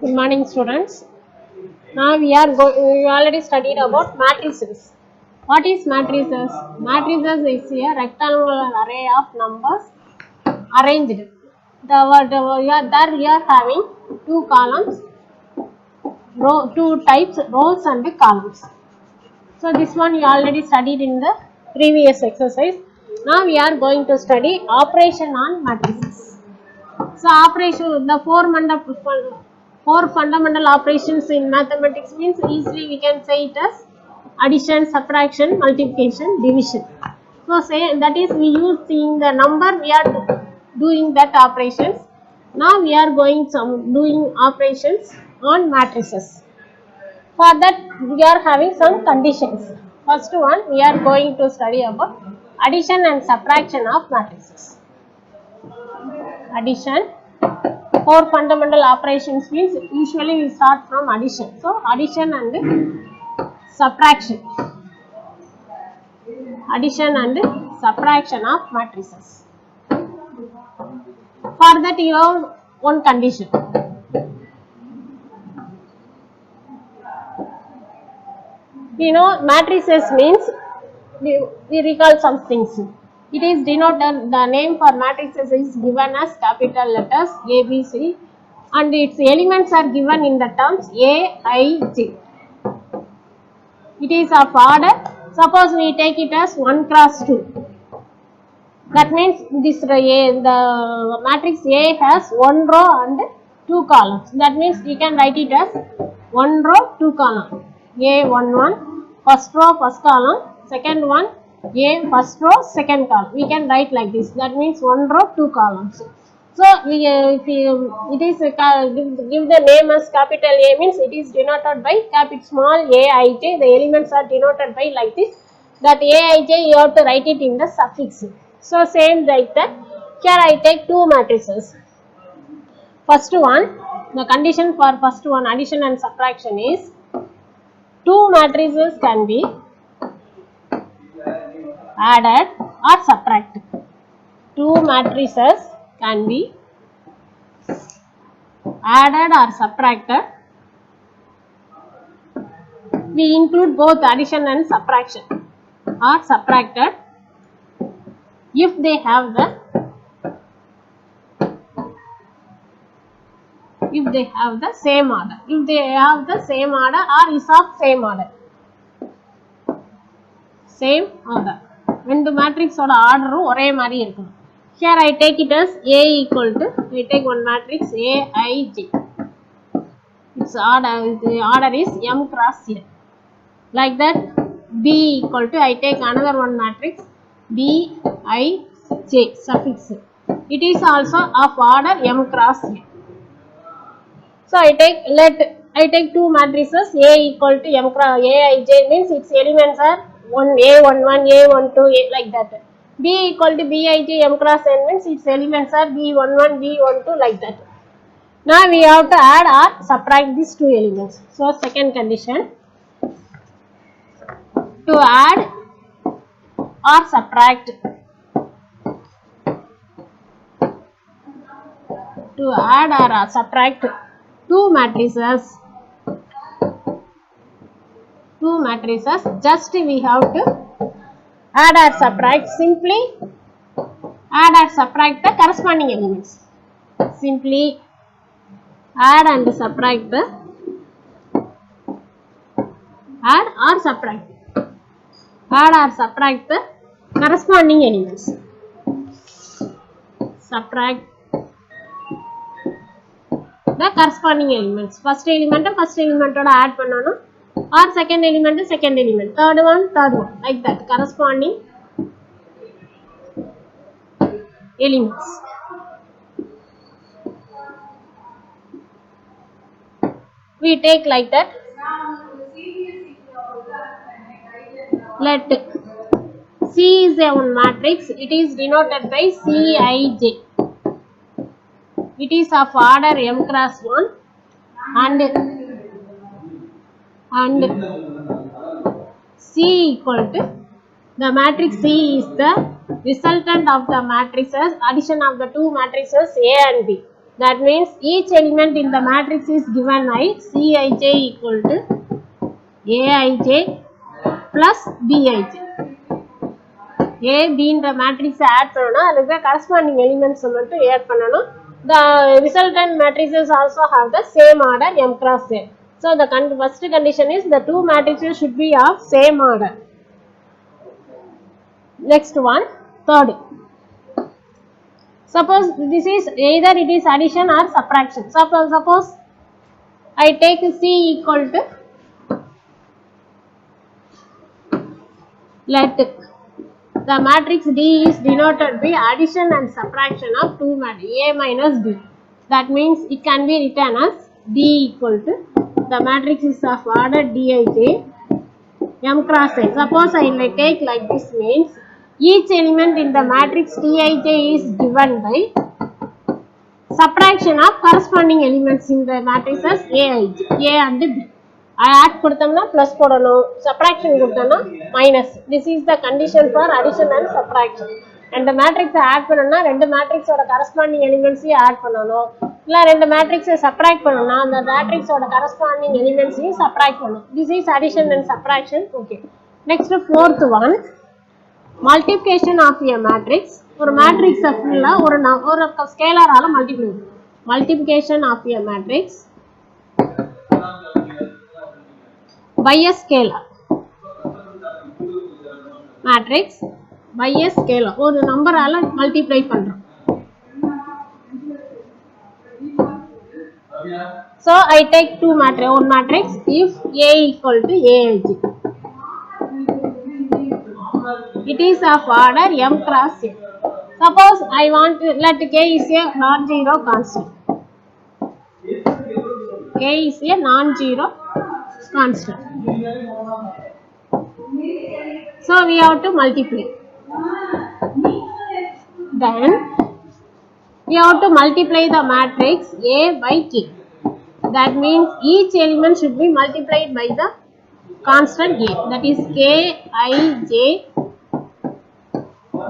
Good morning, students. Now we already studied about matrices. What is matrices? Matrices is a rectangular array of numbers arranged. There we are having two columns, two types, rows and columns. So this one you already studied in the previous exercise. Now we are going to study operation on matrices. So operation, the four fundamental operations in mathematics means easily we can say it as addition, subtraction, multiplication, division. So say that is we use in the number we are doing that operations. Now we are doing operations on matrices. For that we are having some conditions. First one we are going to study about addition and subtraction of matrices. Addition. Four fundamental operations means usually we start from addition. So addition and subtraction. Addition and subtraction of matrices. For that you have one condition. You know matrices means we recall some things. It is denoted, the name for matrices is given as capital letters A, B, C and its elements are given in the terms A, I, J. It is of order. Suppose we take it as 1 cross 2. That means the matrix A has 1 row and 2 columns. That means we can write it as 1 row, 2 column. A 1 1, first row, first column, second one A, first row, second column. We can write like this. That means 1 row, 2 columns. So if it is give the name as capital A means it is denoted by small a I j. The elements are denoted by like this. That a I j you have to write it in the suffix. So same like that. Here I take two matrices. First one, the condition for first one addition and subtraction is two matrices can be added or subtracted. Two matrices can be added or subtracted. We include both addition and subtraction or subtracted if they have the same order. If they have the same order or is of same order. Same order. When the matrix oda order ஒரே மாதிரி இருக்கும். Here I take it as A equal to, I take one matrix A, I, J. Its order, the order is M cross N. Like that, B equal to, I take another one matrix B, I, J suffix. It is also of order M cross N. So I take two matrices A equal to M cross A, I, J means its elements are A11, A12, like that. B equal to Bij M cross N means its elements are B11, B12, like that. Now we have to add or subtract these two elements. So second condition, to add or subtract. To add or subtract two matrices, just we have to add or subtract, simply add or subtract the corresponding elements. Simply add and subtract the add or subtract the corresponding elements. Subtract the corresponding elements. First element oda add பண்ணனும் or second element, third one, like that, corresponding elements. We take like that. Let C is a one matrix. It is denoted by Cij. It is of order M cross 1 and C equal to, the matrix C is the resultant of the matrices, addition of the two matrices A and B. That means each element in the matrix is given by Cij equal to Aij plus Bij. A, B in the matrix add பண்ணனும் அதுக்கு corresponding elements மட்டும் add பண்ணனும். The resultant matrices also have the same order m cross n. So the first condition is the two matrices should be of same order. Next one, third. Suppose this is either it is addition or subtraction. Suppose I take C equal to, let the matrix D is denoted by addition and subtraction of two matrices A minus B. That means it can be written as D equal to the matrix is of order Dij m cross n. Suppose I take like this means each element in the matrix Tij is given by subtraction of corresponding elements in the matrices Aij, A and B. Add கொடுத்தோம்னா plus போடணும், subtraction கொடுத்தோம்னா minus. This is the condition for addition and subtraction. And the matrix add பண்ணனும்னா ரெண்டு matrix ஓட corresponding elements add பண்ணனும். இல்ல ரெண்டு matrix subtract பண்ணனும்னா அந்த matrix ஓட corresponding elements subtract பண்ணனும். This is addition and subtraction. Okay. Next fourth one, multiplication of a matrix. ஒரு matrix full ஒரு scalar ஆல multiply. Multiplication of a matrix by a scalar. Matrix by a scalar. ஒரு number ஆல multiply பண்றோம். So I take one matrix if A equal to Aij. It is of order m cross n. Suppose I want to let K is a non-zero constant. K is a non-zero constant. So we have to multiply. Then we have to multiply the matrix A by K. That means each element should be multiplied by the constant A. That is Kij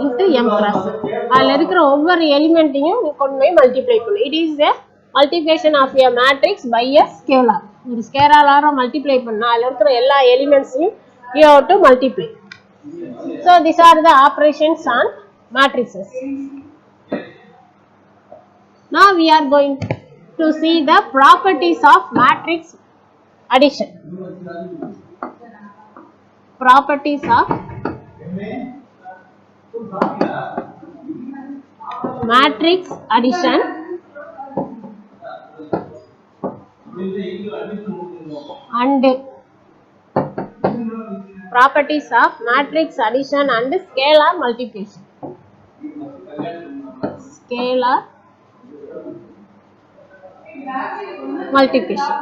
into m cross. அதில் இருக்கிற ஒவ்வொரு எலிமெண்ட்டையும் கொண்டு போய் multiply பண்ணும். It is a multiplication of a matrix by a scalar. ஒரு ஸ்கேலாரால multiply பண்ணா அதில் இருக்கிற எல்லா எலிமெண்ட்ஸையும் you have to multiply. So these are the operations on matrices. Now we are going to see the properties of matrix addition. Properties of matrix addition and properties of matrix addition and scalar multiplication. Scalar multiplication.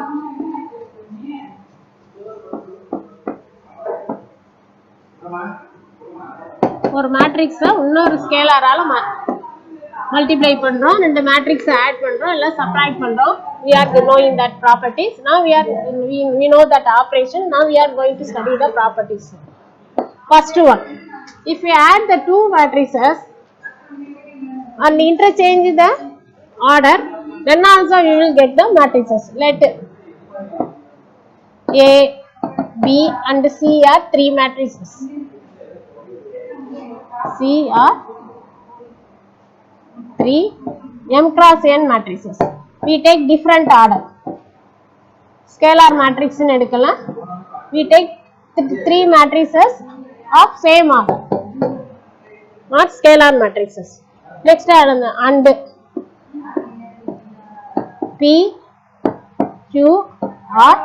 ஒரு மேட்ரிக்ஸை இன்னொரு ஸ்கேலாரால multiply பண்றோம், ரெண்டு matrix add பண்றோம், இல்ல subtract பண்றோம். We are knowing that properties. Now we know that operation. Now we are going to study the properties. First one, if we add the two matrices and interchange the order, then also we will get the matrices. Let A, B and C are three matrices. C are 3 m cross n matrices. We take different order. Scalar matrix in edukalam. We take 3 matrices of same order, not scalar matrices. Next and P, Q are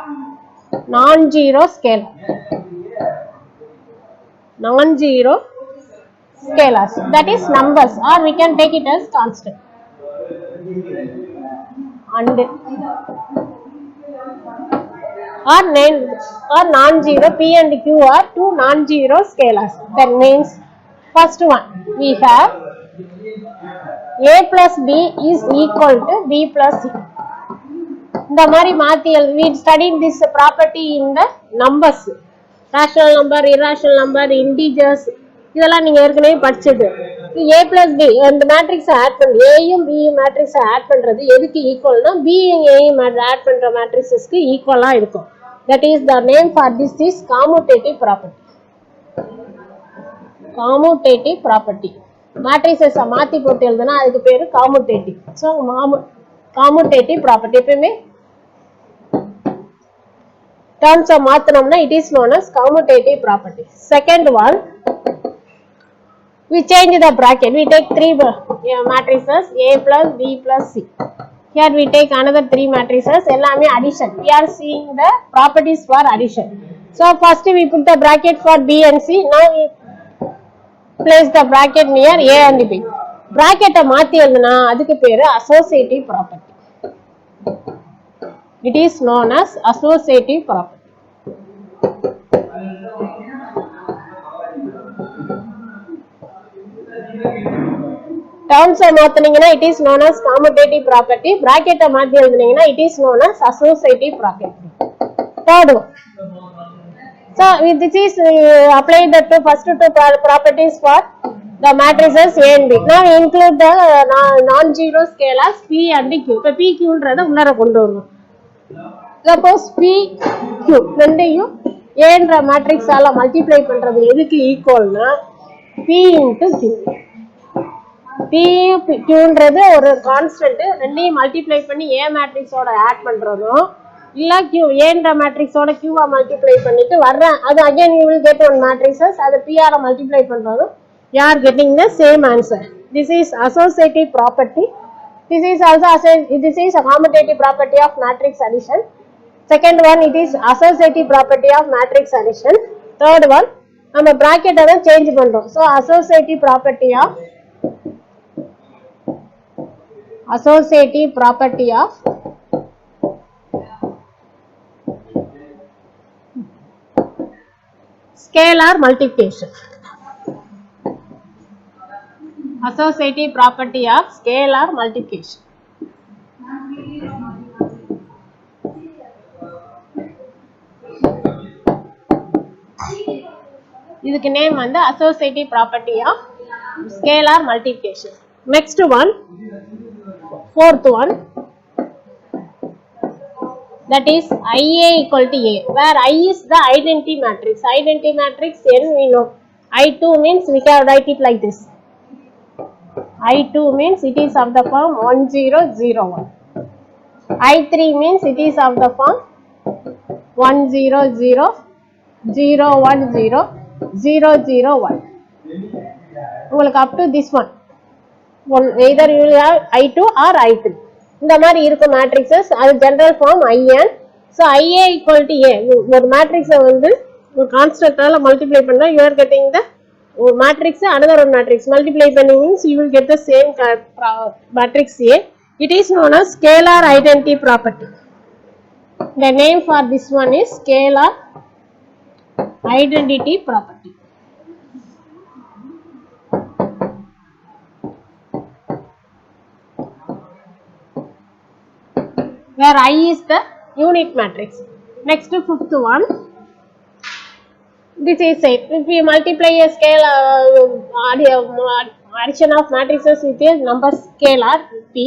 non-zero scalar. Non-zero scalars, that is numbers, or we can take it as constant. And or non-zero, P and Q are two non-zero scalars. That means first one we have A plus B is equal to B plus C. இந்த மாதிரி மாத்தி we studied this property in the numbers. Rational number, irrational number, integers, இதெல்லாம் நீங்க ஏற்கனவே படிச்சது. A plus B and matrix add பண்ணி A யும் B யும் matrix add பண்றது எதுக்கு ஈக்குவல்னா B யும் A யும் add பண்ற matrixesக்கு ஈக்குவலா இருக்கும். That is the name for this is commutative property. Commutative property. Matrices மாத்தி போட்டு எழுதுனா அதுக்கு பேரு commutative. So commutative property எப்பவுமே terms மாத்தணும்னா it is known as commutative property. Second one, we change the bracket. We take three matrices A plus B plus C. Here we take another three matrices. Ellame addition. We are seeing the properties for addition. So first we put the bracket for B and C. Now we place the bracket near A and B. Bracket மாத்தி எழுதுனா அதுக்கு பேரு associative property. It is known as associative property. Terms மாத்துனீங்கன்னா it is known as commutative property. Bracket மாத்தி எழுதுனீங்கன்னா it is known as associative property. Third one. So this is applied the first two properties for the matrices A and B. Now include the non-zero scalars P and Q. இப்போ P Qன்றத உள்ளர கொண்டு வரணும். Suppose P Q ரெண்டையும் A என்ற matrix ஆல multiply பண்றது எதுக்கு ஈக்குவல்னா P into Q. P Qன்றது ஒரு constant ரெண்டையும் மல்டிப்ளை பண்ணி A மேட்ரிக்ஸ் ஓட ஆட் பண்றதும் இல்ல Q A என்ற மேட்ரிக்ஸ் ஓட Q ஆ மல்டிப்ளை பண்ணிட்டு வர்ற அது again you will get one matrices அது P ஆல மல்டிப்ளை பண்றதும் you are getting the same answer. This is associative property. This is also this is a commutative property of matrix addition. Second one, it is associative property of matrix addition. Third one, நம்ம bracket அத change பண்றோம். So associative property of scalar multiplication. Associative property of scalar multiplication. இதுக்கு name வந்து associative property of scalar multiplication. Next one, fourth one, that is IA equal to A, where I is the identity matrix. Identity matrix N we know. I2 means we can write it like this. I2 means it is of the form 1 0 0 1. I3 means it is of the form 1 0 0 0 1 0 0 0 1. உங்களுக்கு up to this one. Either you will have I2 or I3. இந்த மாதிரி இருக்கும் matrices அது general form IN. So IA equal to A. ஒரு matrix வந்து ஒரு constant ஆல multiply பண்ணா you are getting the matrix another one matrix multiply பண்ணி means you will get the same matrix A. It is known as scalar identity property. The name for this one is scalar identity property. Where I is the unit matrix. Next fifth one, this is it. If we multiply a scale addition of matrices with a number scalar P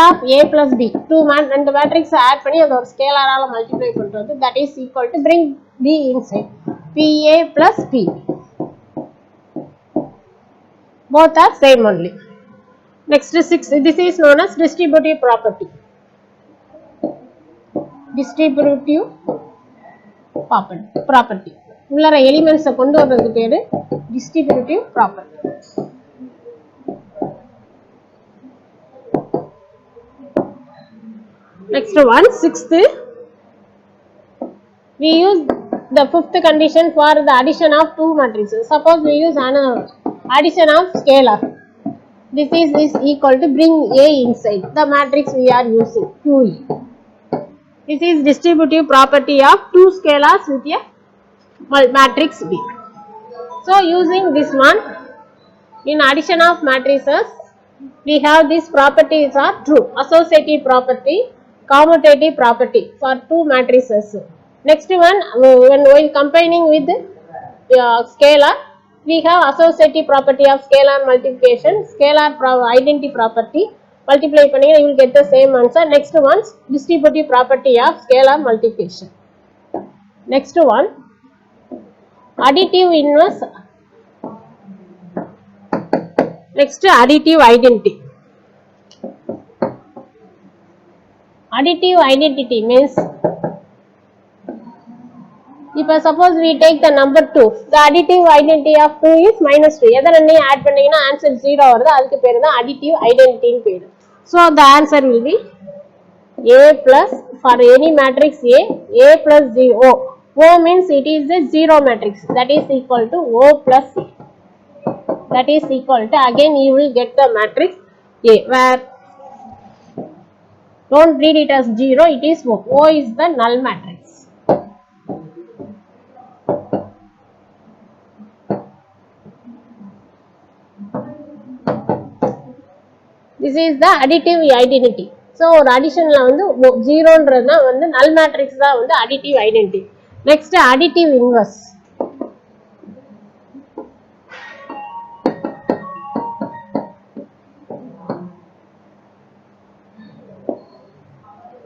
of A plus B, and the matrix add பண்ணி அது ஒரு scalar ஆல multiply பண்றது, that is equal to bring B inside PA plus P. Both are same only. Next 6, this is known as distributive property. Distributive property. உள்ளர elements கொண்டு வரதுக்கு பேரு distributive property. Next one, sixth, we use the fifth condition for the addition of two matrices. Suppose we use another addition of scalar. This is equal to bring A inside the matrix we are using QE. This is distributive property of two scalars with a matrix B. So using this one, in addition of matrices, we have these properties are true. Associative property, commutative property for two matrices. Next one, when combining with scalar, We have associative property of scalar multiplication, scalar identity property. Multiply பண்ணீங்க, you will get the same answer. Next one, distributive property of scalar multiplication. Next one, additive inverse. Next, additive identity. Additive identity means, if suppose we take the number 2, the additive identity of 2 is -2. எதை ரெண்டையும் add பண்ணீங்கன்னா answer 0 வருது, அதுக்கு பேரு தான் additive identity ன்னு பேரு. So the answer will be A plus, for any matrix A plus 0. O means it is a 0 matrix, that is equal to O plus A. That is equal to, again you will get the matrix A, where don't read it as 0, it is O. O is the null matrix. This is the additive identity. So ஒரு additionல வந்து 0ன்றது தான் வந்து null matrix தான் வந்து additive identity. Next, additive inverse.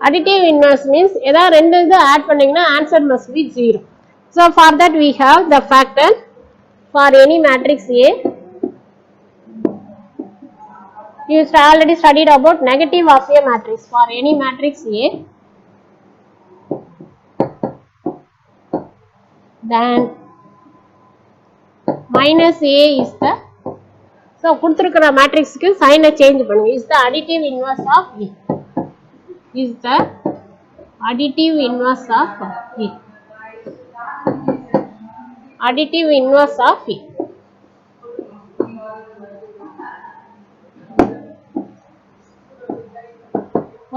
Additive inverse means எதா ரெண்டு இது add பண்ணீங்கன்னா answer must be 0. So for that we have the factor for any matrix A. You already studied about negative of a matrix. For any matrix A, then minus A is the, so கொடுத்திருக்கிற matrixக்கு sign change பண்ணுங்க, is the additive inverse of A. Is the additive inverse of A. Additive inverse of A.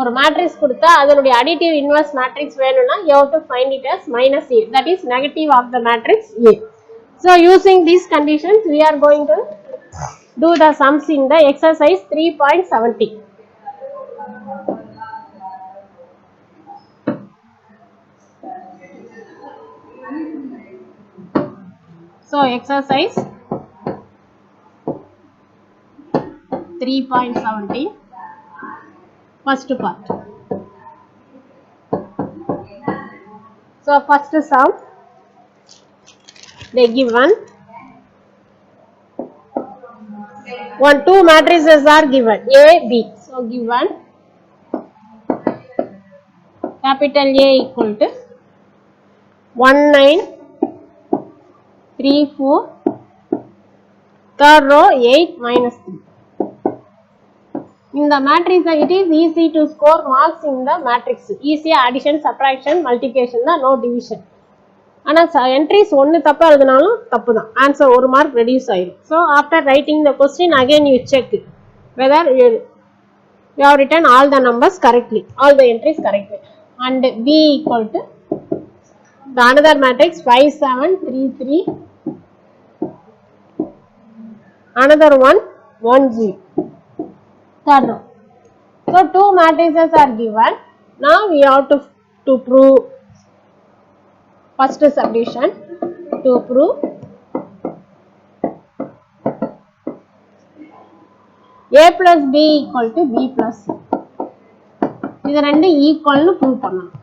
ஒரு matrix கொடுத்தா அதனுடைய additive inverse matrix வேணும்னா you have to find it as minus A, that is negative of the matrix A. So using these conditions we are going to do the sums in the exercise 3.70. So exercise 3.70, first part. So first sum, they give two matrices are given, A, B. So given capital A equal to 1, 9, 3, 4, third row 8, minus 3. In the matrix, it is easy to score marks in the matrix. Easy addition, subtraction, multiplication, no division. And entries one தப்பா எழுதினாலும் தப்பு தான், answer 1 mark reduce ஆயிடும். So after writing the question, again you check whether you have written all the numbers correctly, all the entries correctly. And B equal to the another matrix 5, 7, 3, 3. Another one 1, 0. Third row. So two matrices are given. Now we have to prove first subdivision. To prove A plus B equal to B plus C. இது ரெண்டு equal னு prove பண்ணணும்.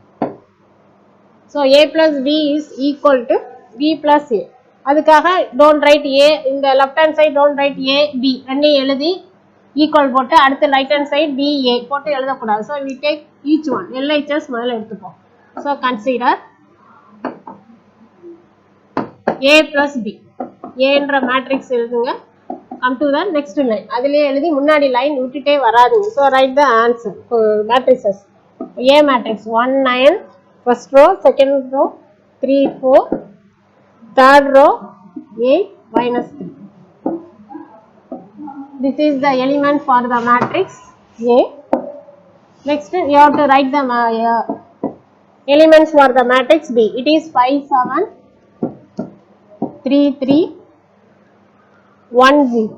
So A plus B is equal to B plus A. அதுக்காக don't write A in the left hand side, don't write A, B. ரெண்டையும் எழுதி equal போட்டு அடுத்து right hand side B, A போட்டு எழுதக்கூடாது. So we take each one, LHS முதல்ல எடுத்துப்போம். So consider A plus B. A என்ற matrix எழுதுங்க. Come to the next line. அதிலே எழுதி முன்னாடி லைன் விட்டுட்டே வராதுங்க. So write the answer for matrices. A matrix 1, 9, first row, second row 3, 4, third row 8, minus 3. This is the element for the matrix A. Next you have to write the elements for the matrix B. It is 5, 7, 3, 3, 1, 0.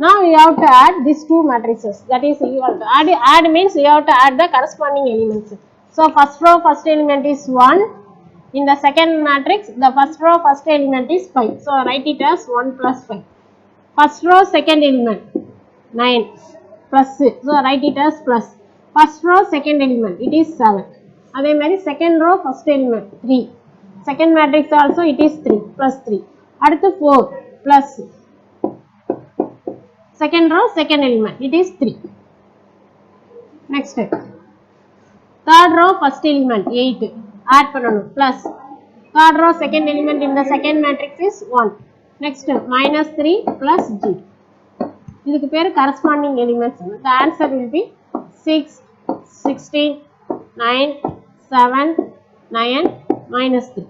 Now you have to add these two matrices, that is equal to add means you have to add the corresponding elements. So first row first element is 1, In the second matrix, the first row first element is 5. So write it as 1 plus 5. First row second element 9 plus, so write it as plus. First row second element it is 7. Adhe mari second row first element 3. Second matrix also it is 3 plus 3. Adutha 4 plus second row second element it is 3. Next step. Third row first element 8 add பண்ணனும் plus third row second element in the second matrix is 1. Next minus 3 plus g. இதுக்கு பேரு corresponding elements. The answer will be 6, 16, 9, 7, 9, minus 3.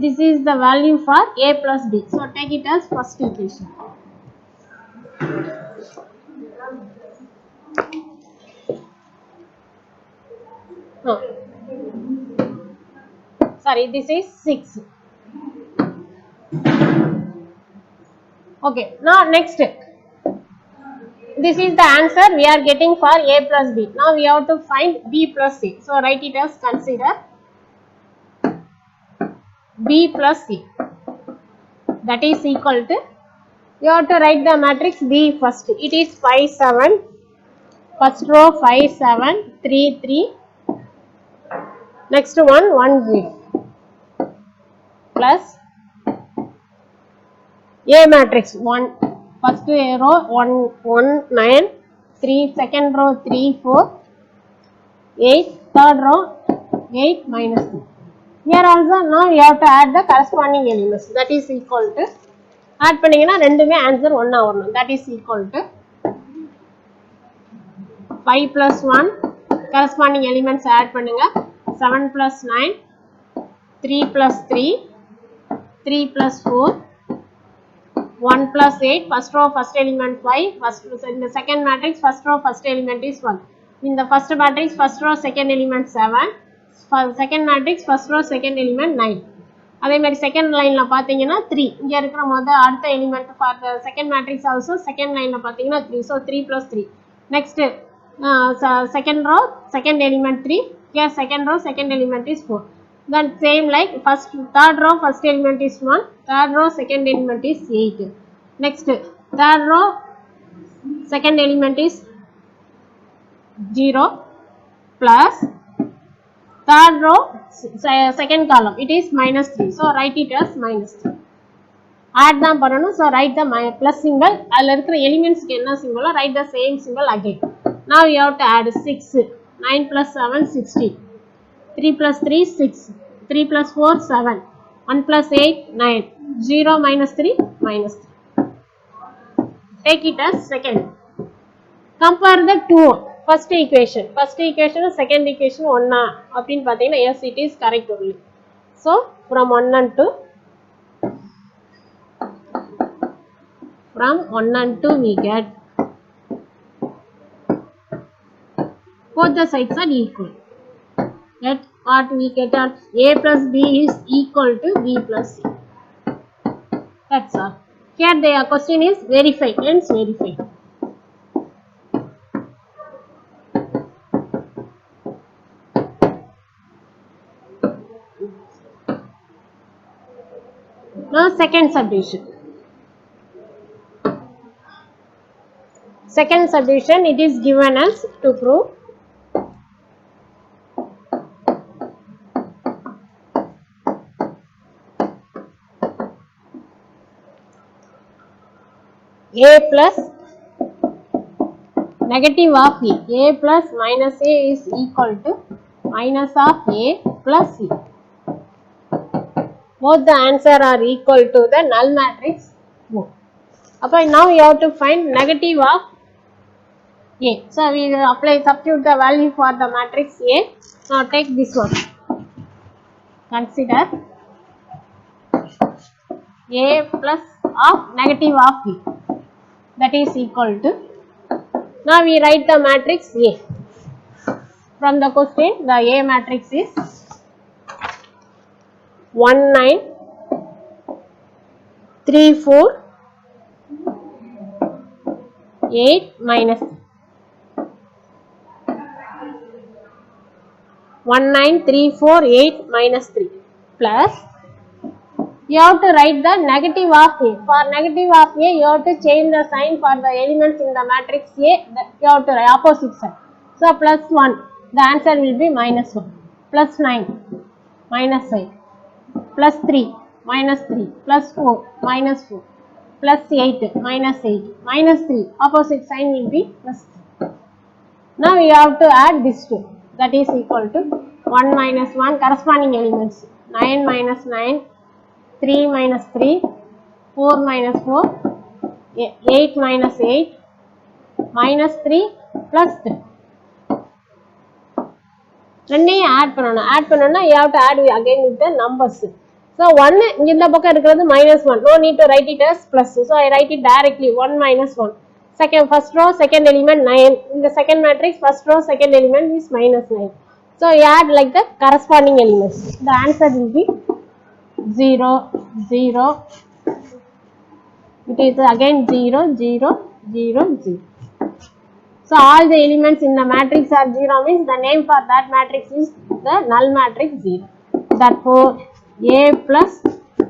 This is the value for a plus b. So take it as first equation. No. Sorry, this is 6. Okay, now next. This is the answer we are getting for a plus b. Now we have to find b plus c. So write it as consider b plus c. That is equal to, you have to write the matrix b first. It is 5, 7. First row 5, 7, 3, 3. Next one 1, 0. Plus a matrix 1. First row 1, 1, 9. 3. Second row 3, 4. 8. Third row 8 minus 2. Here also now you have to add the corresponding elements. That is equal to, add பண்ணீங்கன்னா ரெண்டுமே answer ஒண்ணா வரணும். That is equal to 5 plus 1 corresponding elements add பண்ணுங்க 7 plus 9 3 plus 3 3 plus 4 1 plus 8. First row first element 5. First in the second matrix first row first element is 1. In the first matrix first row second element 7. For second matrix first row second element 9. அதே மாதிரி second லைன்ல பாத்தீங்கன்னா 3. இங்க இருக்கிற அடுத்த element for the second matrix also second லைன்ல பாத்தீங்கன்னா 3. So 3 plus 3. Next second row second element 3. Here second row second element is 4. Then same like first third row first element is 1. Third row second element is 8. Next third row second element is 0 plus third row second column it is minus 3. So write it as minus 3. Add தான் பண்ணனும். So write the plus symbol. அதுல இருக்கிற elements க்கு என்ன symbol, write the same symbol again. Now you have to add 6. 9 plus 7 16. 3 plus 3 6. 3 plus 4 7. 1 plus 8 9. 0 minus 3 minus 3. Take it as second. Compare the two. First equation and second equation ஒண்ணா அப்படினு பாத்தீங்கன்னா yes it is correct only. So from 1 and 2 we get both the sides are equal. Get what we get at a plus b is equal to b plus c. That's all. Here the question is verify, hence verify. Now second subdivision. Second subdivision it is given as to prove a plus negative of a. A plus minus a is equal to minus of a plus c. Both the answer are equal to the null matrix. Okay, now you have to find negative of a. So we will apply, substitute the value for the matrix A. Now take this one. Consider a plus of negative of b. That is equal to. Now we write the matrix A. From the question, the A matrix is 1 9 3 4 8 minus 3. 1, 9, 3, 4, 8 minus 3 plus you have to write the negative of A. For negative of A, you have to change the sign for the elements in the matrix A. You have to write opposite sign. So plus 1. The answer will be minus 1. Plus 9. Minus 5. Plus 3. Minus 3. Plus 4. Minus 4. Plus 8. Minus 8. Minus 3. Opposite sign will be plus 3. Now you have to add this two. That is equal to 1 minus 1 corresponding elements. 9 minus 9. 3 minus 3, 4 minus 4, 8 minus 8, minus 3 plus 3. ரெண்டையும் add பண்ணணும். Add பண்ணணும்னா you have to add again with the numbers. So 1 இந்த பக்கம் இருக்கிறது minus 1. No need to write it as plus. So I write it directly 1 minus 1. Second first row second element 9. In the second matrix first row second element is minus 9. So you add like the corresponding elements. The answer will be 0, 0. It is again 0, 0, 0, 0. So all the elements in the matrix are 0 means the name for that matrix is the null matrix 0. Therefore, A plus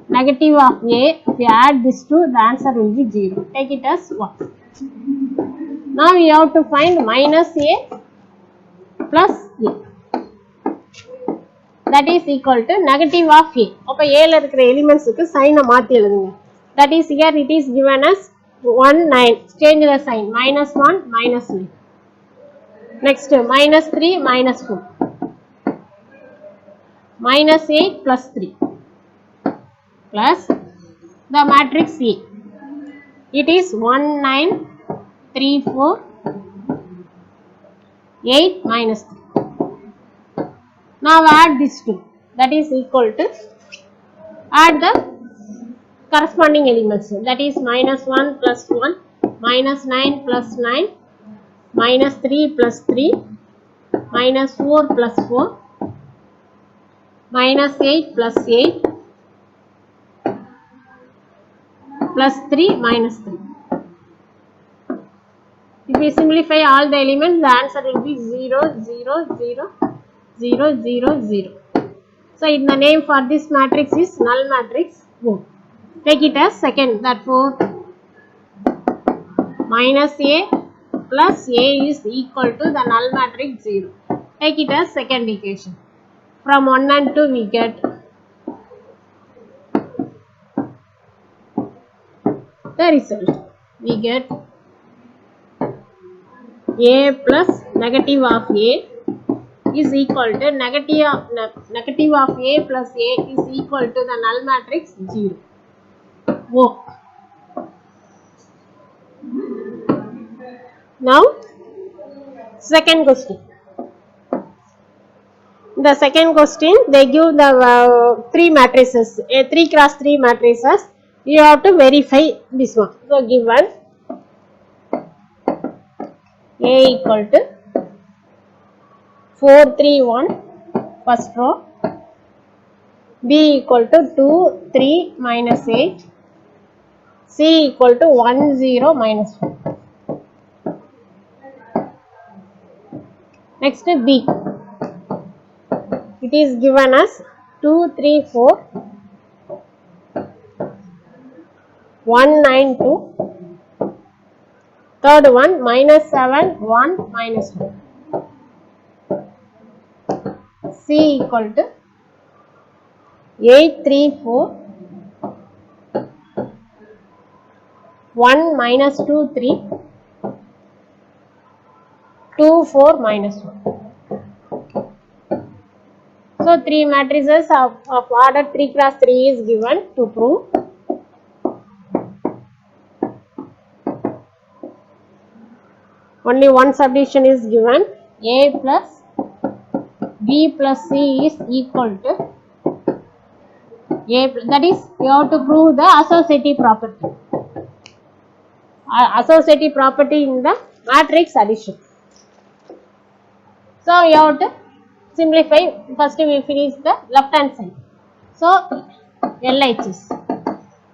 negative of A, if you add this two, the answer will be 0. Take it as 1. Now we have to find minus A plus A. That is equal to negative of A. அப்ப A ல இருக்கிற elements க்கு sign மாத்தி எழுதுங்க. That is here it is given as 1, 9. Change the sign. Minus 1, minus 9. Next, minus 3, minus 4. Minus 8 plus 3. Plus the matrix A. It is 1, 9, 3, 4, 8, minus 3. Now add these two. That is equal to add the corresponding elements. That is minus 1 plus 1, minus 9 plus 9, minus 3 plus 3, minus 4 plus 4, minus 8 plus 8, plus 3 minus 3. If we simplify all the elements, the answer will be 0, 0, 0, 0, 0, 0. So in the name for this matrix is null matrix 4. Take it as second. Therefore, minus A plus A is equal to the null matrix 0. Take it as second equation. From 1 and 2 we get the result. We get A plus negative of A is equal to negative of A plus A is equal to the null matrix 0. Oh. Now, second question. The second question, they give the 3 matrices, 3 cross 3 matrices. You have to verify this one. So, given A equal to 4, 3, 1, first row. B equal to 2, 3, minus 8. C equal to 1, 0, minus 1. Next B. It is given as 2, 3, 4, 1, 9, 2. Third one, minus 7, 1, minus 1. C equal to 8, 3, 4. 1 minus 2 3, 2 4 minus 1. So 3 matrices of order 3 cross 3 is given to prove. Only one subdivision is given. A plus B plus C is equal to A. That is, you have to prove the associative property. Associative property in the matrix addition. So you have to simplify. First we finish the left hand side. So LHS.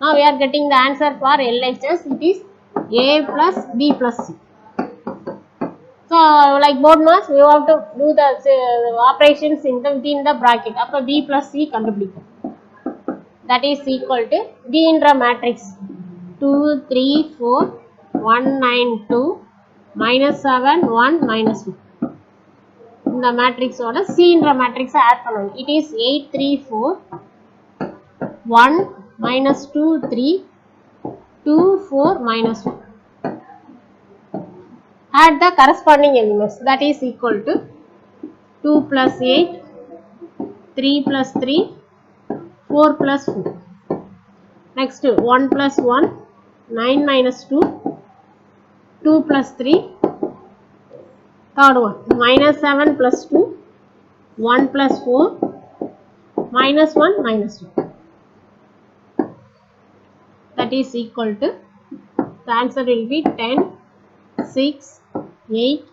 Now we are getting the answer for LHS. It is A plus B plus C. So like board mass, we have to do the operations within the bracket. Appo B plus C கண்டுபிடிக்கும். That is equal to B என்ற matrix 2 3 4 1 9 2 minus 7 1 minus 1. இந்த matrix ஓட C என்ற matrix add பண்ணணும். It is 8 3 4 1 minus 2 3 2 4 minus 1. Add the corresponding elements. That is equal to 2 plus 8 3 plus 3 4 plus 4. Next 1 plus 1 9 minus 2 2 plus 3. Third one minus 7 plus 2 1 plus 4 minus 1 minus 1. That is equal to, the answer will be 10 6 8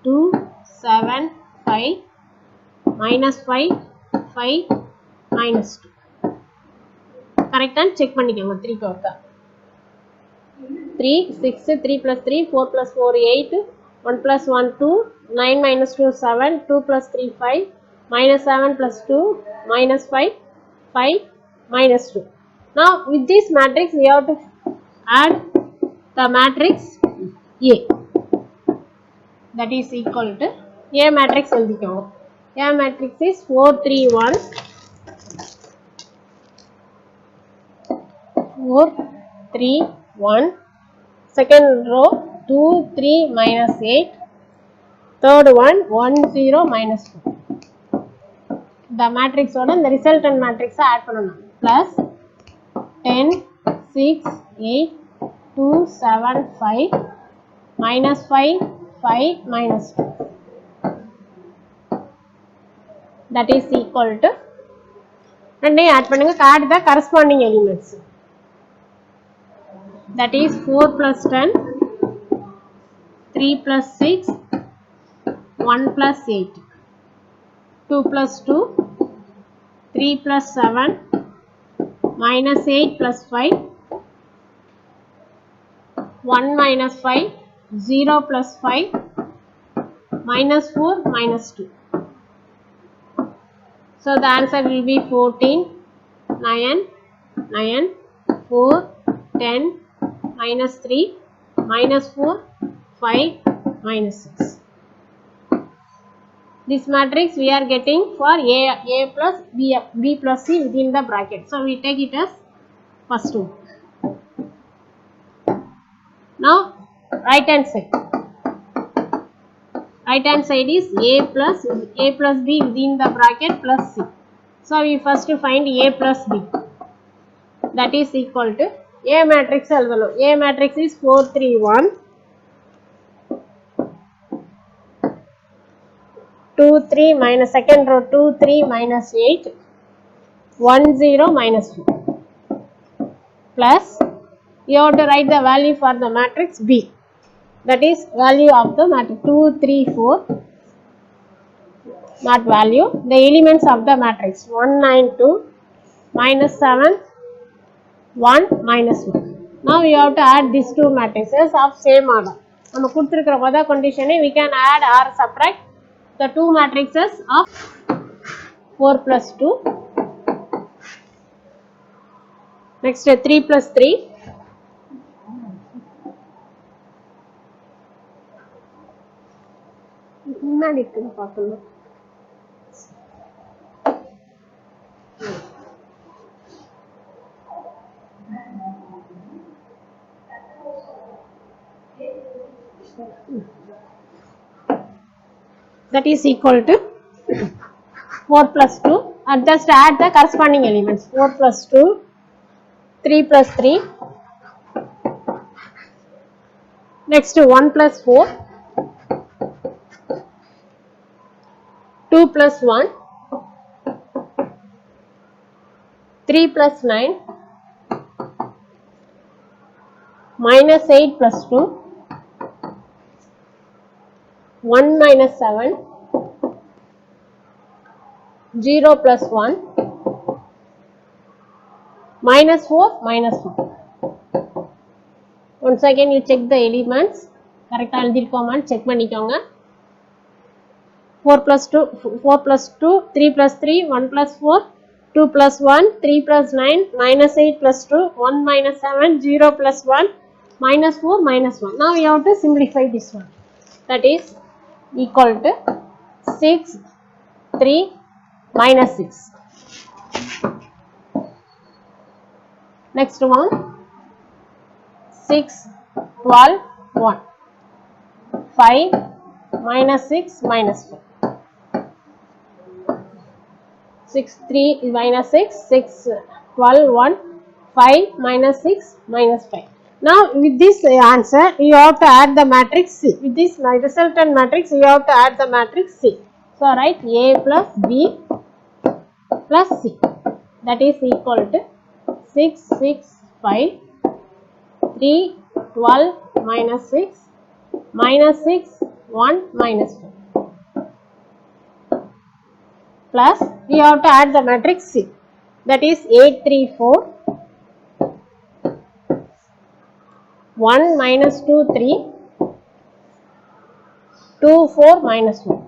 2 7 5 minus 5 5 minus 2. Correct and check பண்ணிக்கோங்க 3 க்கு 3 6 3 plus 3 4 plus 4 8 1 plus 1 2 9 minus 2 7 2 plus 3 5 minus 7 plus 2 minus 5 5 minus 2. Now with this matrix we have to add the matrix A. That is equal to A matrix எழுதிக்கோங்க. A matrix is 4 3 1 4 3 1. Second row 2 3 minus 8. Third one 1 0 minus 2. The matrix ஓட the resultant matrix add பண்ணணும். Plus 10 6 8 2 7 5 minus 5 5 minus 2. That is equal to, ரெண்டையும் add பண்ணுங்க. Add the corresponding elements. That is 4 plus 10 3 plus 6 1 plus 8 2 plus 2 3 plus 7 minus 8 plus 5 1 minus 5 0 plus 5 minus 4 minus 2. So the answer will be 14 9 9 4 10 minus 3 minus 4 5 minus 6. This matrix we are getting for A plus B plus C within the bracket. So we take it as first one. Now right hand side. Right hand side is A plus B within the bracket plus C. So we first find A plus B. That is equal to A matrix எழுதணும். A matrix is 4 3 1 2 3 minus second row 2 3 minus 8 1 0 minus 4 plus you have to write the value for the matrix B. That is value of the matrix 2 3 4 not value, the elements of the matrix 1 9 2 minus 7 1 minus 1. Now you have to add these two matrices of same order. நம்ம கொடுத்திருக்கிற மொத condition we can add or subtract the two matrices of 4 plus 2. Next 3 plus 3. முன்னாடி இருக்குன்னு பார்க்கணும். That is equal to 4 plus 2 and just add the corresponding elements 4 plus 2 3 plus 3 next 1 plus 4 2 plus 1 3 plus 9 minus 8 plus 2 1 minus 7 0 plus 1 minus 4 minus 1. Once again you check the elements கரெக்டாக எழுதிருக்கோமான்னு check பண்ணிக்கோங்க. 4 plus 2, 4 plus 2, 3 plus 3, 1 plus 4, 2 plus 1, 3 plus 9, minus 8 plus 2, 1 minus 7, 0 plus 1, minus 4, minus 1. Now we have to simplify this one. That is equal to 6, 3, minus 6. Next one, 6, 12, 1. 5, minus 6, minus 4. 6, 3 minus 6, 6, 12, 1, 5 minus 6, minus 5. Now with this answer, you have to add the matrix C. With this resultant matrix, you have to add the matrix C. So write A plus B plus C. That is equal to 6, 6, 5, 3, 12 minus 6, minus 6, 1 minus 4. Plus we have to add the matrix C, that is 8, 3, 4, 1 minus 2, 3, 2, 4 minus 1.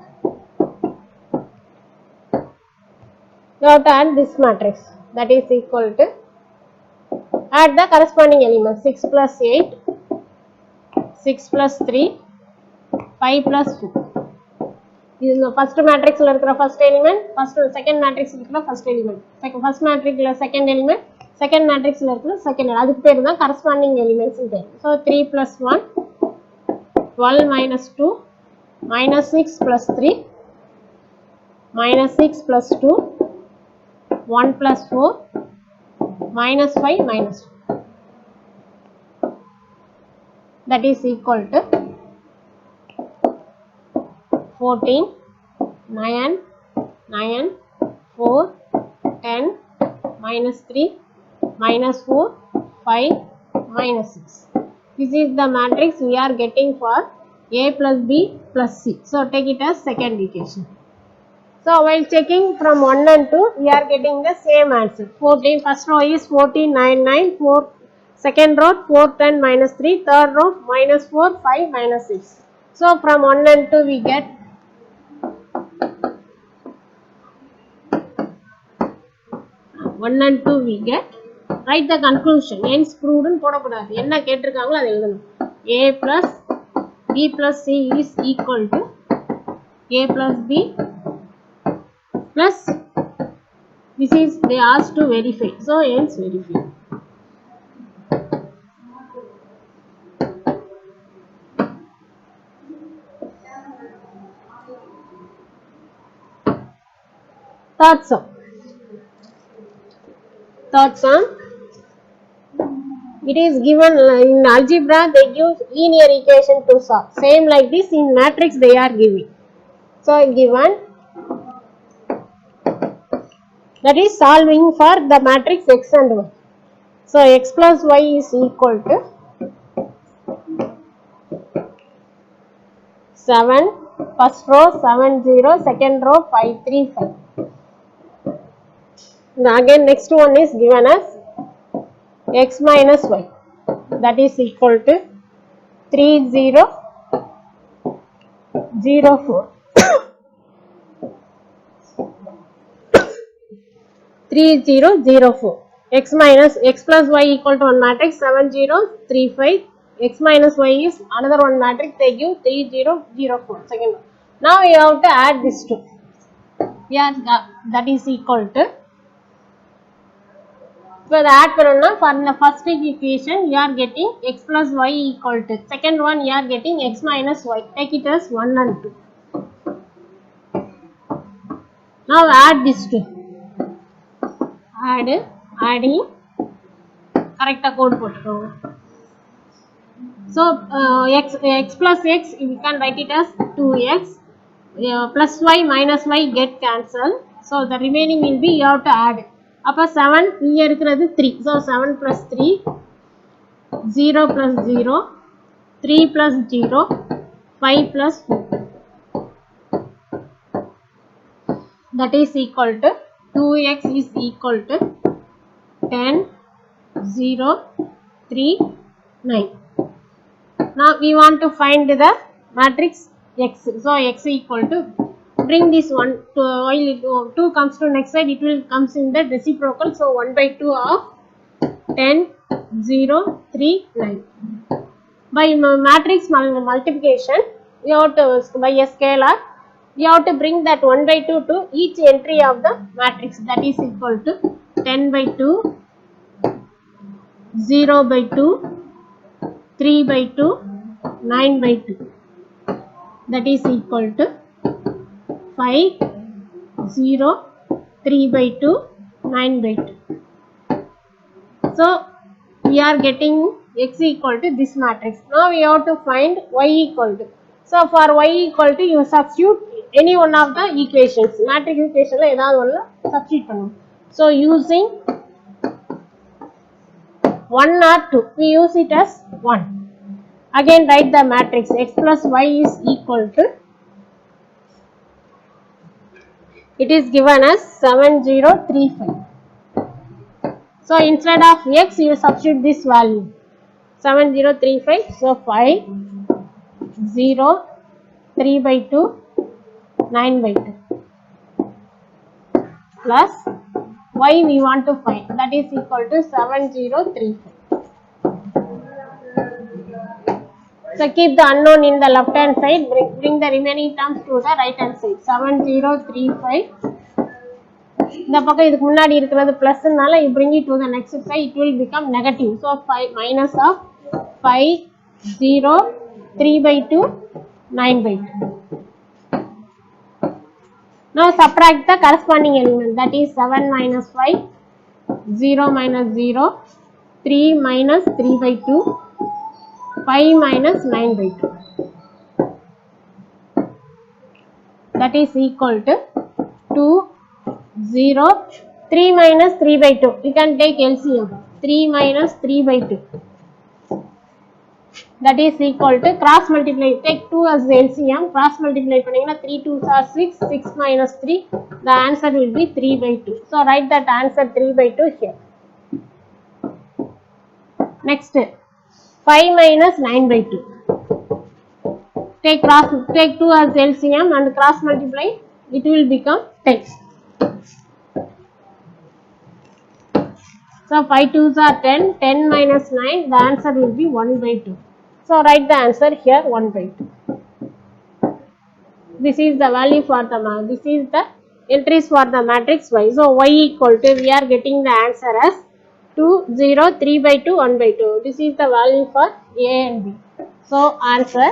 You have to add this matrix, that is equal to, add the corresponding elements, 6 plus 8, 6 plus 3, 5 plus 2. This is the first matrix first element, second matrix first element, first matrix second element, second matrix second element, corresponding elements. So 3 plus 1, 12 minus 2, minus 6 plus 3, minus 6 plus 2, 1 plus 4, minus 5 minus 2. That is equal to 14, 9, 9, 4, 10, minus 3, minus 4, 5, minus 6. This is the matrix we are getting for A plus B plus C. So take it as second equation. So while checking from 1 and 2, we are getting the same answer. 14, first row is 14, 9, 9, 4, second row 4, 10, minus 3, third row minus 4, 5, minus 6. So from 1 and 2 we get 1 and 2 we get. Write the conclusion. Hence proved னு போடக்கூடாது. என்ன கேட்டிருக்காங்களோ அதை எழுதணும். A plus B plus C is equal to A plus B plus C. This is they asked to verify. So hence verify. Third sum. Third sum. It is given in algebra, they give linear equation to solve. Same like this in matrix they are giving. So given, that is solving for the matrix x and y. So x plus y is equal to 7, first row 7, 0, second row 5, 3, 5. Now again next one is given as x minus y, that is equal to 3, 0, 0, 4. 3, 0, 0, 4. X minus x plus y equal to one matrix 7, 0, 3, 5. X minus y is another one matrix, they give 3, 0, 0, 4. Second one. Now you have to add this two. Yeah, that is equal to. So add பண்ணனும்னா for the first equation you are getting x plus y equal to, second one you are getting x minus y. Take it as 1 and 2. Now add this two. Adding correct code போட்டுக்கோங்க. So x plus x we can write it as 2x, plus y minus y get cancel. So the remaining will be you have to add. அப்ப 7 இங்க இருக்கிறது 3. So 7 plus 3, 0 plus 0, 3 plus 0, 5 plus 4. That is equal to 2x is equal to 10, 0, 3, 9. Now we want to find the matrix X. So x equal to, bring this one to, while 2 comes to next side, it will comes in the reciprocal. So 1 by 2 of 10, 0, 3, 9. By matrix multiplication, we have to, by a scalar, we have to bring that 1 by 2 to each entry of the matrix, that is equal to 10 by 2, 0 by 2, 3 by 2, 9 by 2. That is equal to 5, 0, 3 by 2, 9 by 2. So we are getting x equal to this matrix. Now we have to find y equal to. So for y equal to, you substitute any one of the equations. Matrix equation la edavadhu one substitute pannum. So using 1 or 2, we use it as 1. Again write the matrix x plus y is equal to, it is given as 7035. So instead of x, you substitute this value 7035. So 5, 0, 3 by 2, 9 by 2 plus y we want to find, that is equal to 7035. So keep the unknown in the left hand side, bring the remaining terms to the right hand side. 7035. இந்த பக்கம் இதுக்கு முன்னாடி இருக்கிறது பிளஸ்னால you bring it to the next side, it will become negative. So 5 minus of 5, 0, 3 by 2, 9 by 2. Now subtract the corresponding element, that is 7 minus 5, 0 minus 0, 3 minus 3 by 2, 5 minus 9 by 2. That is equal to 2, 0, 3 minus 3 by 2. You can take LCM. 3 minus 3 by 2. That is equal to, cross multiply, take 2 as LCM, cross multiply panninga 3 2s are 6, 6 minus 3, the answer will be 3 by 2. So write that answer 3 by 2 here. Next, 5 minus 9 by 2. Take 2 as LCM and cross multiply, it will become 10. So 5 2s are 10, 10 minus 9, the answer will be 1 by 2. So write the answer here 1 by 2. This is the value for the, this is the entries for the matrix Y. So Y equal to, we are getting the answer as 2, 0, 3 by 2, 1 by 2. This is the value for A and B. So answer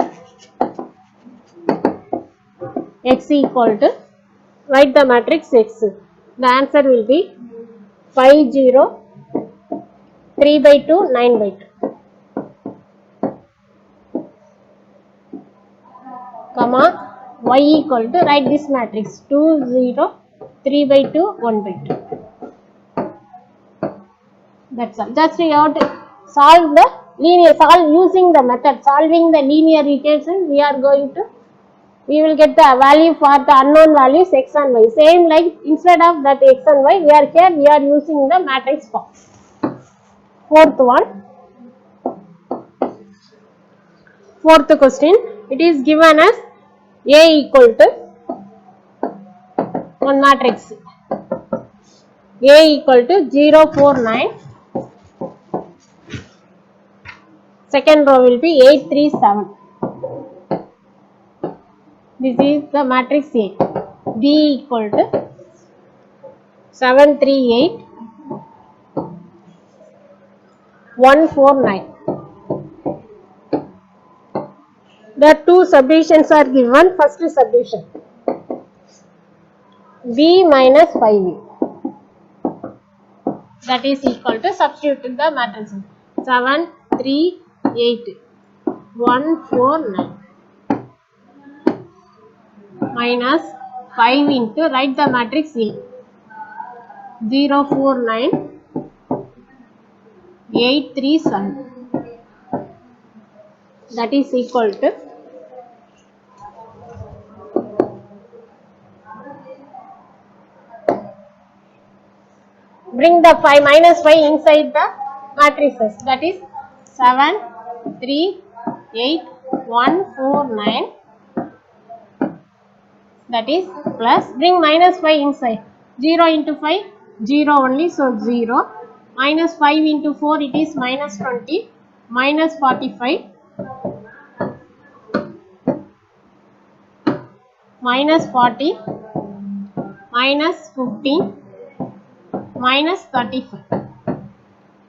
X equal to, write the matrix X. The answer will be 5, 0, 3 by 2, 9 by 2. Comma, y equal to, write this matrix 2, 0, 3 by 2, 1 by 2. That's all. Just you have to solve the linear, using the method, solving the linear equation, we are going to, we will get the value for the unknown values x and y. Same like, instead of that x and y, we are here, we are using the matrix form. Fourth one. Fourth question, it is given as A equal to, one matrix, A equal to 0, 4, 9. Second row will be 8, 3, 7. This is the matrix A. B equal to 7, 3, 8, 1, 4, 9. The two subdivisions are given. First subdivision, B minus 5A. That is equal to, substitute the matrix 7, 3, 8, 1, 4, 9. Minus 5 into, write the matrix A, 0, 4, 9, 8, 3, 7. That is equal to, bring the 5 minus 5 inside the matrices, that is 7, 3, 8149, that is plus, bring minus 5 inside, 0 into 5, 0 only, so 0, minus 5 into 4, it is minus 20, minus 45, minus 40, minus 15, minus 35.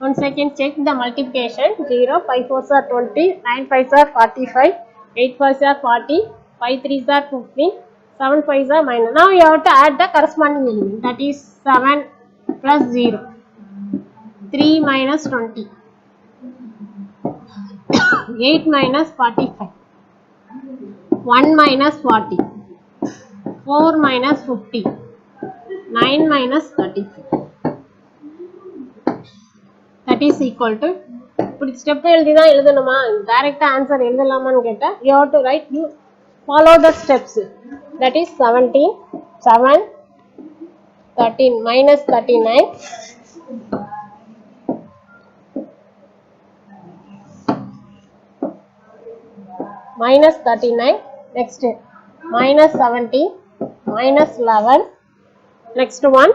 Once again check the multiplication, 0, 5 4s are 20, 9 5s are 45, 8 5s are 40, 5 3s are 15, 7 5s are minus. Now you have to add the corresponding element, that is 7 plus 0, 3 minus 20, 8 minus 45, 1 minus 40, 4 minus 50, 9 minus 35. That is equal to, இப்படி step எழுதி தான் எழுதணுமா, டைரக்டா answer எழுதலாமான்னு கேட்டா you have to write, you follow the steps, that is 17, 7, 13, minus 39, minus 39, next minus 17, minus 11, next one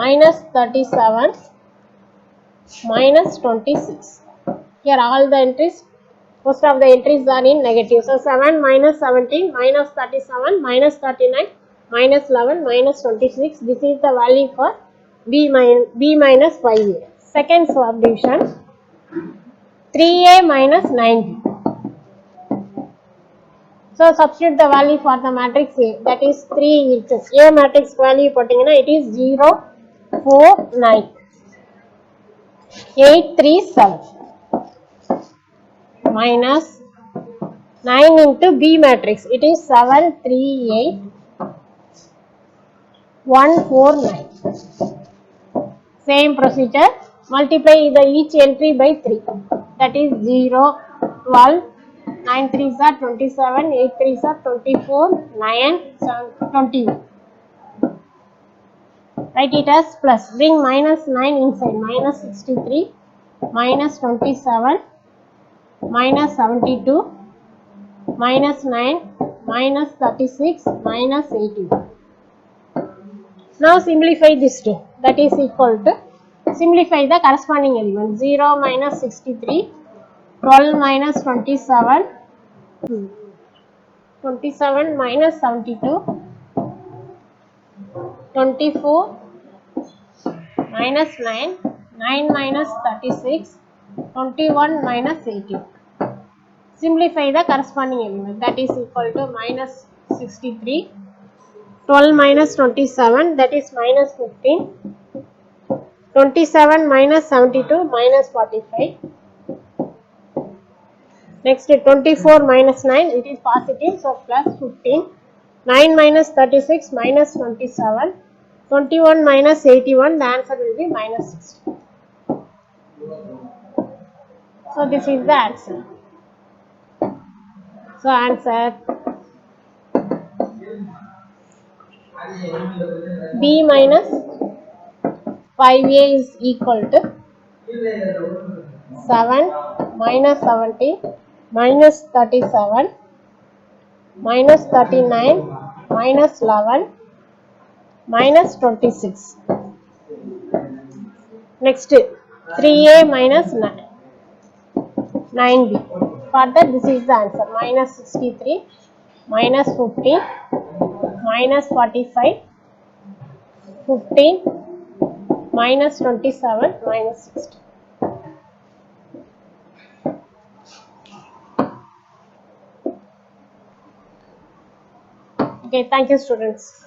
minus 37, minus 26. Here all the entries, most of the entries are in negative. So 7 minus 17, minus 37, minus 39, minus 11, minus 26. This is the value for B minus 5A. Second subdivision, 3A minus 9B. So substitute the value for the matrix A, that is 3 inches. A matrix value pottingina, it is 0, 4, 9, 8, 3, 7. Minus 9 into B matrix, it is 7, 3, 8, 1, 4, 9. Same procedure, multiply the each entry by 3, that is 0, 12, 9 3s are 27, 8 3s are 24, 9, 7, 21. Write it as plus, bring minus 9 inside, minus 63, minus 27, minus 72, minus 9, minus 36, minus 81. Now simplify this two, that is equal to, simplify the corresponding element, 0 minus 63, 12 minus 27, 27 minus 72, 24 minus 9, 9 minus 36, 21 minus 18. Simplify the corresponding element, that is equal to minus 63, 12 minus 27, that is minus 15, 27 minus 72, minus 45. Next 24 minus 9, it is positive, so plus 15, 9 minus 36, minus 27, 21 minus 81, the answer will be minus 60. So this is the answer. So answer B minus 5A is equal to 7 minus 70, minus 37, minus 39, minus 11, minus 26. Next 3A minus 9B. Further, this is the answer, minus 63, minus 15, minus 45, 15, minus 27, minus 60. Okay, thank you students.